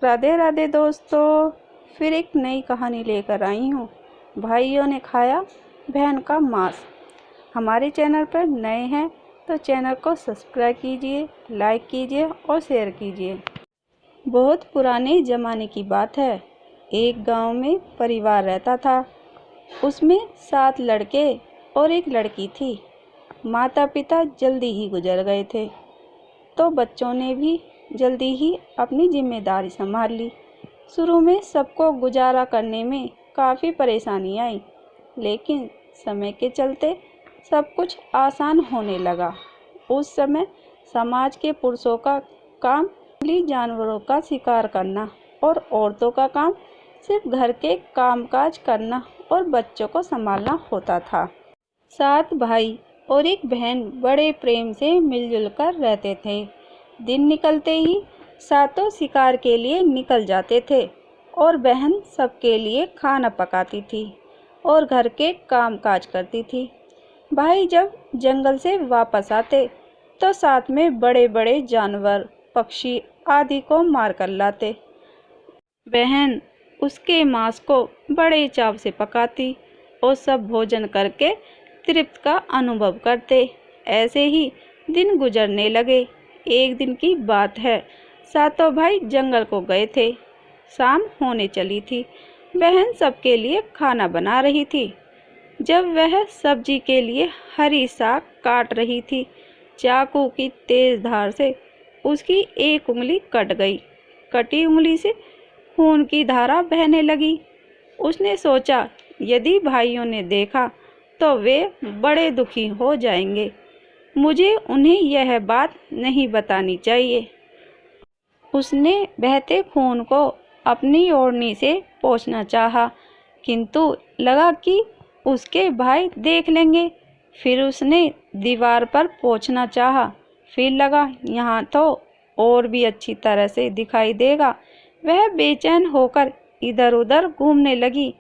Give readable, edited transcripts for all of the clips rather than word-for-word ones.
राधे राधे दोस्तों, फिर एक नई कहानी लेकर आई हूँ। भाइयों ने खाया बहन का मांस। हमारे चैनल पर नए हैं तो चैनल को सब्सक्राइब कीजिए, लाइक कीजिए और शेयर कीजिए। बहुत पुराने ज़माने की बात है। एक गांव में परिवार रहता था। उसमें 7 लड़के और एक लड़की थी। माता पिता जल्दी ही गुजर गए थे, तो बच्चों ने भी जल्दी ही अपनी जिम्मेदारी संभाल ली। शुरू में सबको गुजारा करने में काफ़ी परेशानी आई, लेकिन समय के चलते सब कुछ आसान होने लगा। उस समय समाज के पुरुषों का काम जंगली जानवरों का शिकार करना और औरतों का काम सिर्फ घर के कामकाज करना और बच्चों को संभालना होता था। 7 भाई और एक बहन बड़े प्रेम से मिलजुल कर रहते थे। दिन निकलते ही सातों शिकार के लिए निकल जाते थे और बहन सबके लिए खाना पकाती थी और घर के कामकाज करती थी। भाई जब जंगल से वापस आते तो साथ में बड़े बड़े जानवर, पक्षी आदि को मार कर लाते। बहन उसके मांस को बड़े चाव से पकाती और सब भोजन करके तृप्त का अनुभव करते। ऐसे ही दिन गुजरने लगे। एक दिन की बात है, सातों भाई जंगल को गए थे। शाम होने चली थी। बहन सबके लिए खाना बना रही थी। जब वह सब्जी के लिए हरी साग काट रही थी, चाकू की तेज धार से उसकी एक उंगली कट गई। कटी उंगली से खून की धारा बहने लगी। उसने सोचा, यदि भाइयों ने देखा तो वे बड़े दुखी हो जाएंगे। मुझे उन्हें यह बात नहीं बतानी चाहिए। उसने बहते खून को अपनी ओढ़नी से पोंछना चाहा, किंतु लगा कि उसके भाई देख लेंगे। फिर उसने दीवार पर पोंछना चाहा, फिर लगा यहाँ तो और भी अच्छी तरह से दिखाई देगा। वह बेचैन होकर इधर उधर घूमने लगी।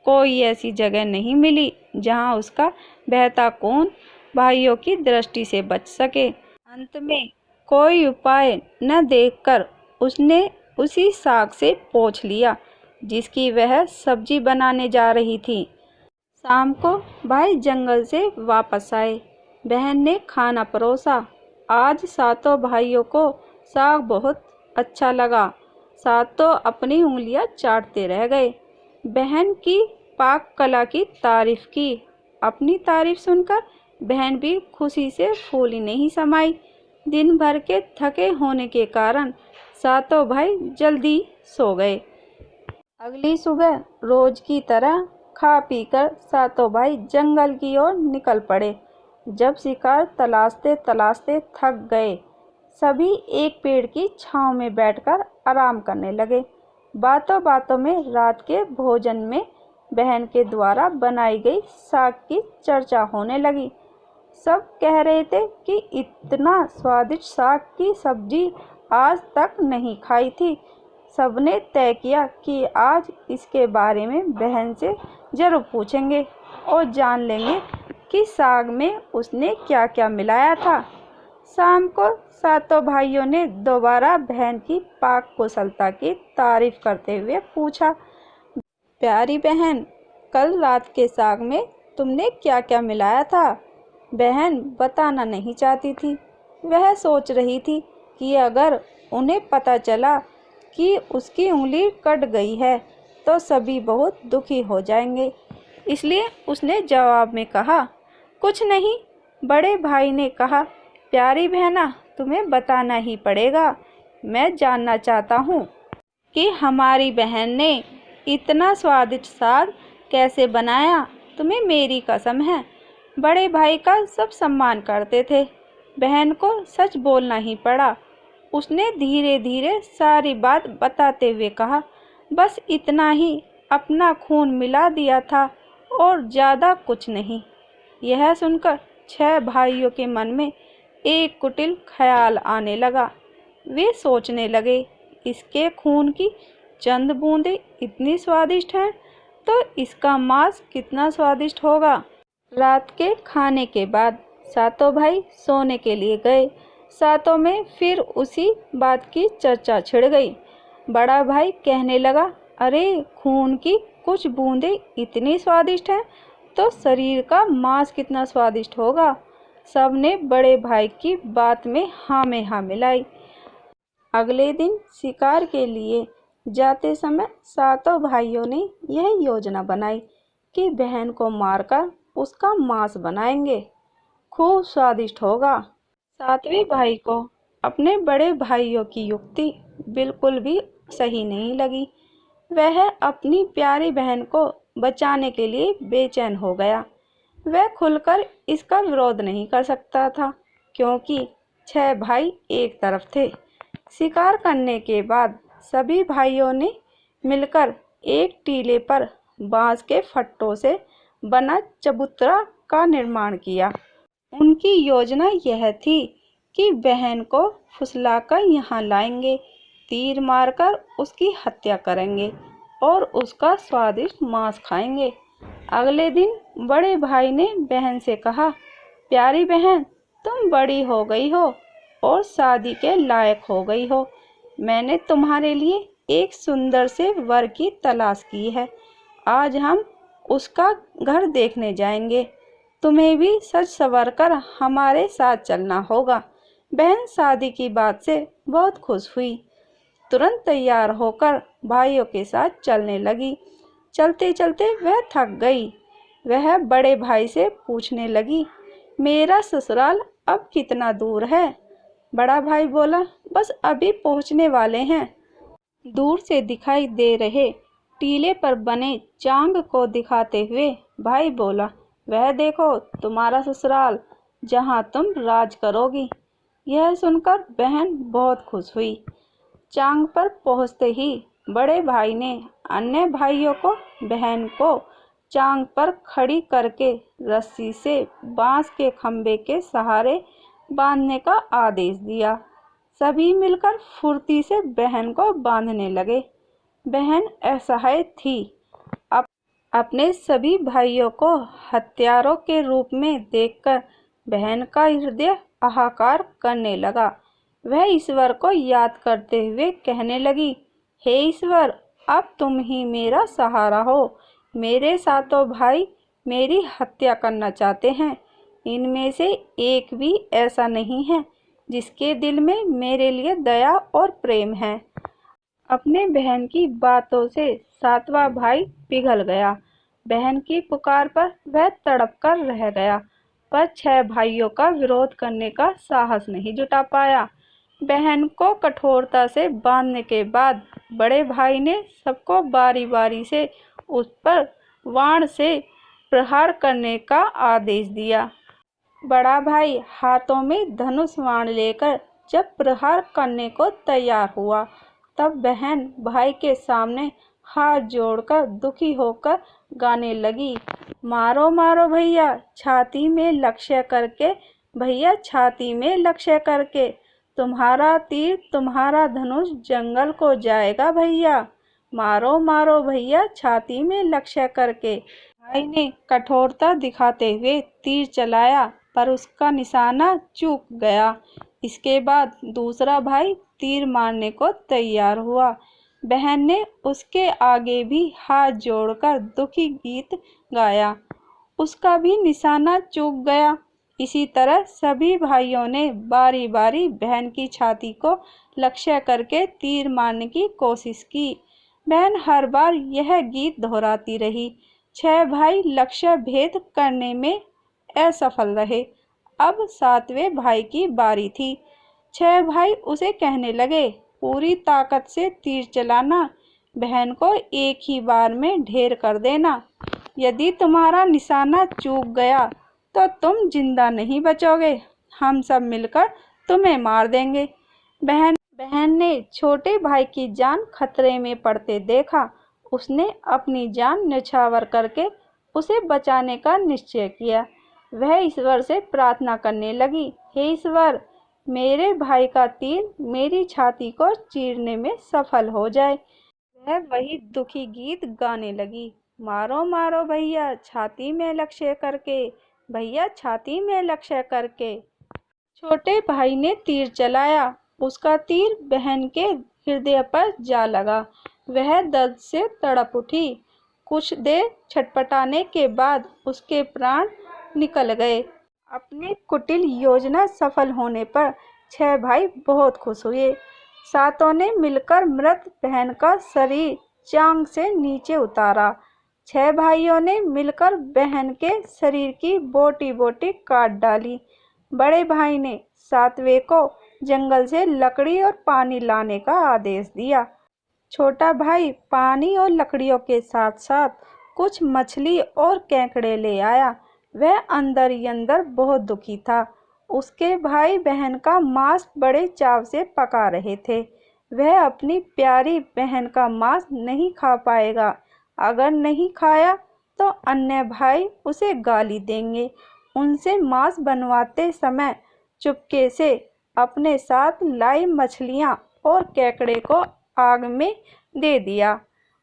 कोई ऐसी जगह नहीं मिली जहाँ उसका बहता खून भाइयों की दृष्टि से बच सके। अंत में कोई उपाय न देखकर उसने उसी साग से पोंछ लिया जिसकी वह सब्जी बनाने जा रही थी। शाम को भाई जंगल से वापस आए। बहन ने खाना परोसा। आज सातों भाइयों को साग बहुत अच्छा लगा। सातों अपनी उंगलियां चाटते रह गए। बहन की पाक कला की तारीफ की। अपनी तारीफ सुनकर बहन भी खुशी से फूली नहीं समाई। दिन भर के थके होने के कारण सातों भाई जल्दी सो गए। अगली सुबह रोज की तरह खा पीकर सातों भाई जंगल की ओर निकल पड़े। जब शिकार तलाशते तलाशते थक गए, सभी एक पेड़ की छांव में बैठकर आराम करने लगे। बातों बातों में रात के भोजन में बहन के द्वारा बनाई गई साग की चर्चा होने लगी। सब कह रहे थे कि इतना स्वादिष्ट साग की सब्जी आज तक नहीं खाई थी। सबने तय किया कि आज इसके बारे में बहन से जरूर पूछेंगे और जान लेंगे कि साग में उसने क्या क्या मिलाया था। शाम को सातों भाइयों ने दोबारा बहन की पाक कुशलता की तारीफ करते हुए पूछा, प्यारी बहन, कल रात के साग में तुमने क्या क्या मिलाया था? बहन बताना नहीं चाहती थी। वह सोच रही थी कि अगर उन्हें पता चला कि उसकी उंगली कट गई है तो सभी बहुत दुखी हो जाएंगे। इसलिए उसने जवाब में कहा, कुछ नहीं। बड़े भाई ने कहा, प्यारी बहना, तुम्हें बताना ही पड़ेगा। मैं जानना चाहता हूँ कि हमारी बहन ने इतना स्वादिष्ट साग कैसे बनाया। तुम्हें मेरी कसम है। बड़े भाई का सब सम्मान करते थे। बहन को सच बोलना ही पड़ा। उसने धीरे धीरे सारी बात बताते हुए कहा, बस इतना ही, अपना खून मिला दिया था और ज़्यादा कुछ नहीं। यह सुनकर 6 भाइयों के मन में एक कुटिल ख्याल आने लगा। वे सोचने लगे, इसके खून की चंद बूंदें इतनी स्वादिष्ट हैं तो इसका मांस कितना स्वादिष्ट होगा। रात के खाने के बाद सातों भाई सोने के लिए गए। सातों में फिर उसी बात की चर्चा छिड़ गई। बड़ा भाई कहने लगा, अरे खून की कुछ बूंदें इतनी स्वादिष्ट हैं तो शरीर का मांस कितना स्वादिष्ट होगा। सबने बड़े भाई की बात में हाँ में हाँ मिलाई। अगले दिन शिकार के लिए जाते समय सातों भाइयों ने यह योजना बनाई कि बहन को मारकर उसका मांस बनाएंगे, खूब स्वादिष्ट होगा। सातवें भाई को अपने बड़े भाइयों की युक्ति बिल्कुल भी सही नहीं लगी। वह अपनी प्यारी बहन को बचाने के लिए बेचैन हो गया। वह खुलकर इसका विरोध नहीं कर सकता था, क्योंकि 6 भाई एक तरफ थे। शिकार करने के बाद सभी भाइयों ने मिलकर एक टीले पर बांस के फट्टों से बना चबूतरा का निर्माण किया। उनकी योजना यह थी कि बहन को फुसलाकर यहाँ लाएंगे, तीर मारकर उसकी हत्या करेंगे और उसका स्वादिष्ट मांस खाएंगे। अगले दिन बड़े भाई ने बहन से कहा, प्यारी बहन, तुम बड़ी हो गई हो और शादी के लायक हो गई हो। मैंने तुम्हारे लिए एक सुंदर से वर की तलाश की है। आज हम उसका घर देखने जाएंगे। तुम्हें भी सज संवर कर हमारे साथ चलना होगा। बहन शादी की बात से बहुत खुश हुई। तुरंत तैयार होकर भाइयों के साथ चलने लगी। चलते चलते वह थक गई। वह बड़े भाई से पूछने लगी, मेरा ससुराल अब कितना दूर है? बड़ा भाई बोला, बस अभी पहुंचने वाले हैं। दूर से दिखाई दे रहे टीले पर बने चांग को दिखाते हुए भाई बोला, वह देखो तुम्हारा ससुराल, जहां तुम राज करोगी। यह सुनकर बहन बहुत खुश हुई। चांग पर पहुंचते ही बड़े भाई ने अन्य भाइयों को बहन को चांग पर खड़ी करके रस्सी से बांस के खंभे के सहारे बांधने का आदेश दिया। सभी मिलकर फुर्ती से बहन को बांधने लगे। बहन असहाय थी। अपने सभी भाइयों को हत्यारों के रूप में देखकर बहन का हृदय हाहाकार करने लगा। वह ईश्वर को याद करते हुए कहने लगी, हे ईश्वर, अब तुम ही मेरा सहारा हो। मेरे सातों भाई मेरी हत्या करना चाहते हैं। इनमें से एक भी ऐसा नहीं है जिसके दिल में मेरे लिए दया और प्रेम है। अपने बहन की बातों से सातवां भाई पिघल गया। बहन की पुकार पर वह तड़प कर रह गया, पर 6 भाइयों का विरोध करने का साहस नहीं जुटा पाया। बहन को कठोरता से बांधने के बाद बड़े भाई ने सबको बारी बारी से उस पर बाण से प्रहार करने का आदेश दिया। बड़ा भाई हाथों में धनुष बाण लेकर जब प्रहार करने को तैयार हुआ, तब बहन भाई के सामने हाथ जोड़कर दुखी होकर गाने लगी, मारो मारो भैया छाती में लक्ष्य करके, भैया छाती में लक्ष्य करके, तुम्हारा तीर तुम्हारा धनुष जंगल को जाएगा भैया, मारो मारो भैया छाती में लक्ष्य करके। भाई ने कठोरता दिखाते हुए तीर चलाया, पर उसका निशाना चूक गया। इसके बाद दूसरा भाई तीर मारने को तैयार हुआ। बहन ने उसके आगे भी हाथ जोड़कर दुखी गीत गाया, उसका भी निशाना चूक गया। इसी तरह सभी भाइयों ने बारी बारी बहन की छाती को लक्ष्य करके तीर मारने की कोशिश की। बहन हर बार यह गीत दोहराती रही। 6 भाई लक्ष्य भेद करने में असफल रहे। अब 7वें भाई की बारी थी। 6 भाई उसे कहने लगे, पूरी ताकत से तीर चलाना, बहन को एक ही बार में ढेर कर देना। यदि तुम्हारा निशाना चूक गया तो तुम जिंदा नहीं बचोगे, हम सब मिलकर तुम्हें मार देंगे। बहन ने छोटे भाई की जान खतरे में पड़ते देखा। उसने अपनी जान न्यौछावर करके उसे बचाने का निश्चय किया। वह ईश्वर से प्रार्थना करने लगी, हे ईश्वर, मेरे भाई का तीर मेरी छाती को चीरने में सफल हो जाए। वह वही दुखी गीत गाने लगी, मारो मारो भैया छाती में लक्ष्य करके, भैया छाती में लक्ष्य करके। छोटे भाई ने तीर चलाया। उसका तीर बहन के हृदय पर जा लगा। वह दर्द से तड़प उठी। कुछ देर छटपटाने के बाद उसके प्राण निकल गए। अपनी कुटिल योजना सफल होने पर 6 भाई बहुत खुश हुए। सातों ने मिलकर मृत बहन का शरीर चांग से नीचे उतारा। 6 भाइयों ने मिलकर बहन के शरीर की बोटी बोटी काट डाली। बड़े भाई ने सातवें को जंगल से लकड़ी और पानी लाने का आदेश दिया। छोटा भाई पानी और लकड़ियों के साथ साथ कुछ मछली और केकड़े ले आया। वह अंदर ही अंदर बहुत दुखी था। उसके भाई बहन का मांस बड़े चाव से पका रहे थे। वह अपनी प्यारी बहन का मांस नहीं खा पाएगा। अगर नहीं खाया तो अन्य भाई उसे गाली देंगे। उनसे मांस बनवाते समय चुपके से अपने साथ लाई मछलियां और केकड़े को आग में दे दिया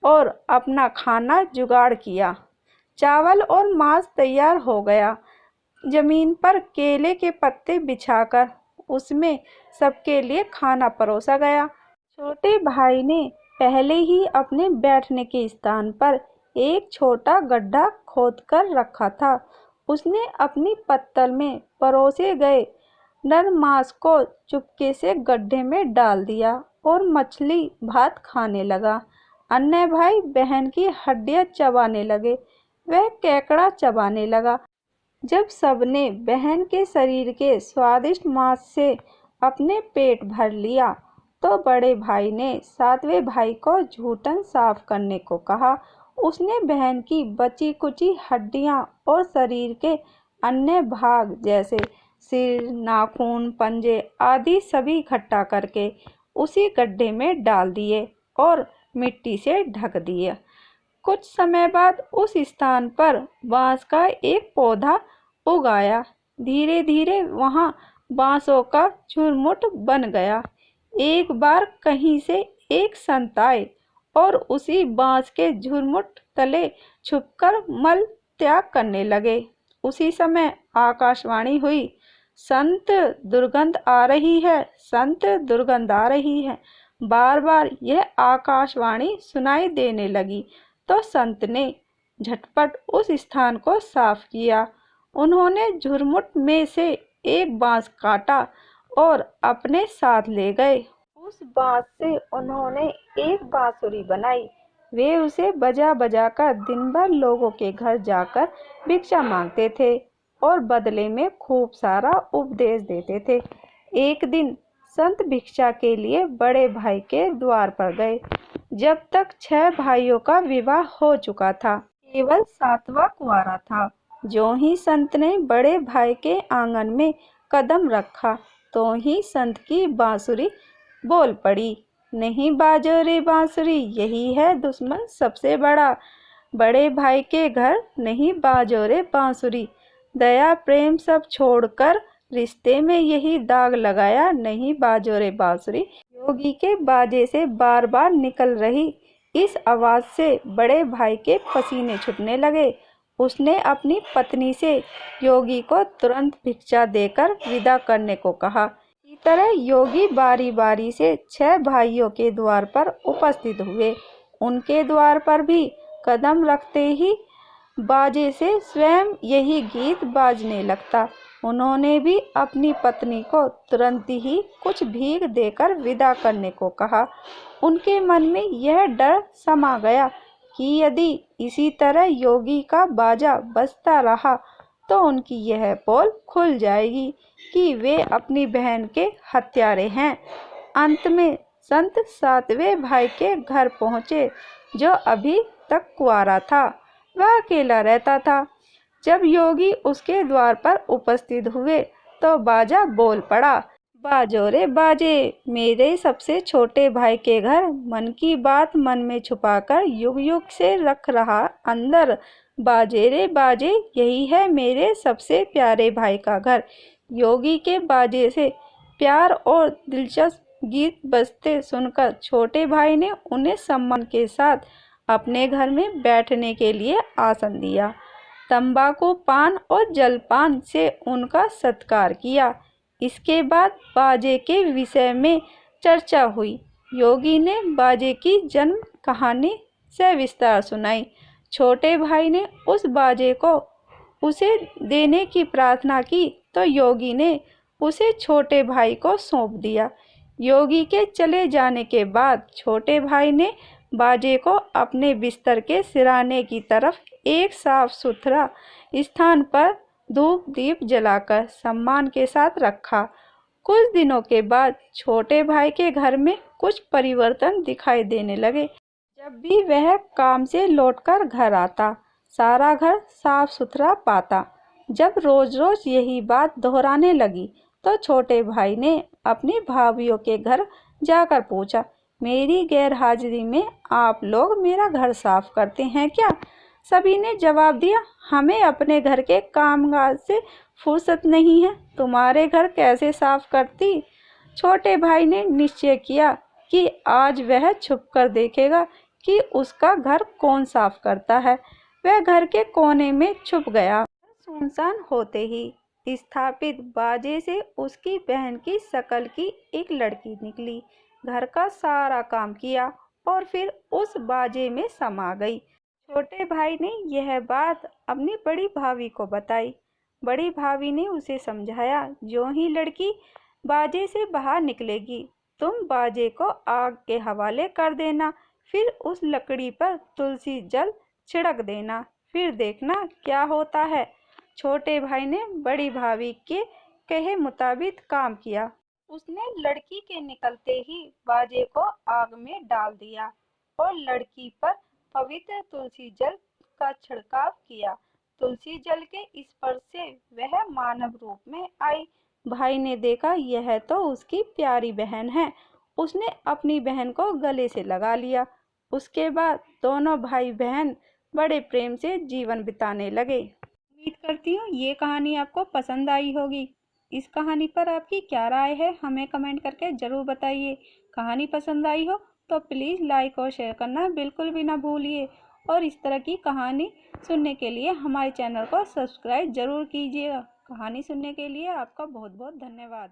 और अपना खाना जुगाड़ किया। चावल और मांस तैयार हो गया। जमीन पर केले के पत्ते बिछाकर उसमें सबके लिए खाना परोसा गया। छोटे भाई ने पहले ही अपने बैठने के स्थान पर एक छोटा गड्ढा खोदकर रखा था। उसने अपनी पत्तल में परोसे गए नर मांस को चुपके से गड्ढे में डाल दिया और मछली भात खाने लगा। अन्य भाई बहन की हड्डियां चबाने लगे। वह केकड़ा चबाने लगा। जब सबने बहन के शरीर के स्वादिष्ट मांस से अपने पेट भर लिया तो बड़े भाई ने सातवें भाई को जूठन साफ करने को कहा। उसने बहन की बची कुची हड्डियां और शरीर के अन्य भाग जैसे सिर, नाखून, पंजे आदि सभी इकट्ठा करके उसी गड्ढे में डाल दिए और मिट्टी से ढक दिए। कुछ समय बाद उस स्थान पर बांस का एक पौधा उग आया। धीरे धीरे वहां बांसों का झुरमुट बन गया। एक बार कहीं से एक संत आए और उसी बांस के झुरमुट तले छुपकर मल त्याग करने लगे। उसी समय आकाशवाणी हुई, संत दुर्गंध आ रही है, संत दुर्गंध आ रही है। बार बार यह आकाशवाणी सुनाई देने लगी तो संत ने झटपट उस स्थान को साफ किया। उन्होंने झुरमुट में से एक बांस काटा और अपने साथ ले गए। उस बांस से उन्होंने एक बांसुरी बनाई। वे उसे बजा बजा कर दिन भर लोगों के घर जाकर भिक्षा मांगते थे और बदले में खूब सारा उपदेश देते थे। एक दिन संत भिक्षा के लिए बड़े भाई के द्वार पर गए। जब तक 6 भाइयों का विवाह हो चुका था, केवल 7वां कुंवारा था। जो ही संत ने बड़े भाई के आंगन में कदम रखा तो ही संत की बांसुरी बोल पड़ी, नहीं बाजो रे बांसुरी, यही है दुश्मन सबसे बड़ा। बड़े भाई के घर नहीं बाजो रे बांसुरी, दया प्रेम सब छोड़कर रिश्ते में यही दाग लगाया, नहीं बाजो रे बांसुरी। योगी के बाजे से बार बार निकल रही इस आवाज से बड़े भाई के पसीने छूटने लगे। उसने अपनी पत्नी से योगी को तुरंत भिक्षा देकर विदा करने को कहा। इसी तरह योगी बारी बारी से 6 भाइयों के द्वार पर उपस्थित हुए। उनके द्वार पर भी कदम रखते ही बाजे से स्वयं यही गीत बाजने लगता। उन्होंने भी अपनी पत्नी को तुरंत ही कुछ भीख देकर विदा करने को कहा। उनके मन में यह डर समा गया कि यदि इसी तरह योगी का बाजा बजता रहा तो उनकी यह पोल खुल जाएगी कि वे अपनी बहन के हत्यारे हैं। अंत में संत 7वें भाई के घर पहुँचे, जो अभी तक कुंवारा था। वह अकेला रहता था। जब योगी उसके द्वार पर उपस्थित हुए तो बाजा बोल पड़ा, बाजो रे बाजे, मेरे सबसे छोटे भाई के घर मन की बात मन में छुपाकर युग युग से रख रहा अंदर, बाजे रे बाजे, यही है मेरे सबसे प्यारे भाई का घर। योगी के बाजे से प्यार और दिलचस्प गीत बजते सुनकर छोटे भाई ने उन्हें सम्मान के साथ अपने घर में बैठने के लिए आसन दिया। तंबाकू पान और जलपान से उनका सत्कार किया। इसके बाद बाजे के विषय में चर्चा हुई। योगी ने बाजे की जन्म कहानी सविस्तार सुनाई। छोटे भाई ने उस बाजे को उसे देने की प्रार्थना की तो योगी ने उसे छोटे भाई को सौंप दिया। योगी के चले जाने के बाद छोटे भाई ने बाजे को अपने बिस्तर के सिराने की तरफ एक साफ सुथरा स्थान पर धूप दीप जलाकर सम्मान के साथ रखा। कुछ दिनों के बाद छोटे भाई के घर में कुछ परिवर्तन दिखाई देने लगे। जब भी वह काम से लौटकर घर आता, सारा घर साफ सुथरा पाता। जब रोज रोज यही बात दोहराने लगी तो छोटे भाई ने अपनी भाभीियों के घर जाकर पूछा, मेरी गैरहाजिरी में आप लोग मेरा घर साफ करते हैं क्या? सभी ने जवाब दिया, हमें अपने घर के कामकाज से फुर्सत नहीं है, तुम्हारे घर कैसे साफ करती? छोटे भाई ने निश्चय किया कि आज वह छुपकर देखेगा कि उसका घर कौन साफ करता है। वह घर के कोने में छुप गया। सुनसान होते ही स्थापित बाजे से उसकी बहन की शक्ल की एक लड़की निकली, घर का सारा काम किया और फिर उस बाजे में समा गई। छोटे भाई ने यह बात अपनी बड़ी भाभी को बताई। बड़ी भाभी ने उसे समझाया, जो ही लड़की बाजे से बाहर निकलेगी तुम बाजे को आग के हवाले कर देना, फिर उस लकड़ी पर तुलसी जल छिड़क देना, फिर देखना क्या होता है। छोटे भाई ने बड़ी भाभी के कहे मुताबिक काम किया। उसने लड़की के निकलते ही बाजे को आग में डाल दिया और लड़की पर पवित्र तुलसी जल का छिड़काव किया। तुलसी जल के स्पर्श से वह मानव रूप में आई। भाई ने देखा यह तो उसकी प्यारी बहन है। उसने अपनी बहन को गले से लगा लिया। उसके बाद दोनों भाई बहन बड़े प्रेम से जीवन बिताने लगे। उम्मीद करती हूँ ये कहानी आपको पसंद आई होगी। इस कहानी पर आपकी क्या राय है हमें कमेंट करके ज़रूर बताइए। कहानी पसंद आई हो तो प्लीज़ लाइक और शेयर करना बिल्कुल भी ना भूलिए और इस तरह की कहानी सुनने के लिए हमारे चैनल को सब्सक्राइब ज़रूर कीजिएगा। कहानी सुनने के लिए आपका बहुत बहुत धन्यवाद।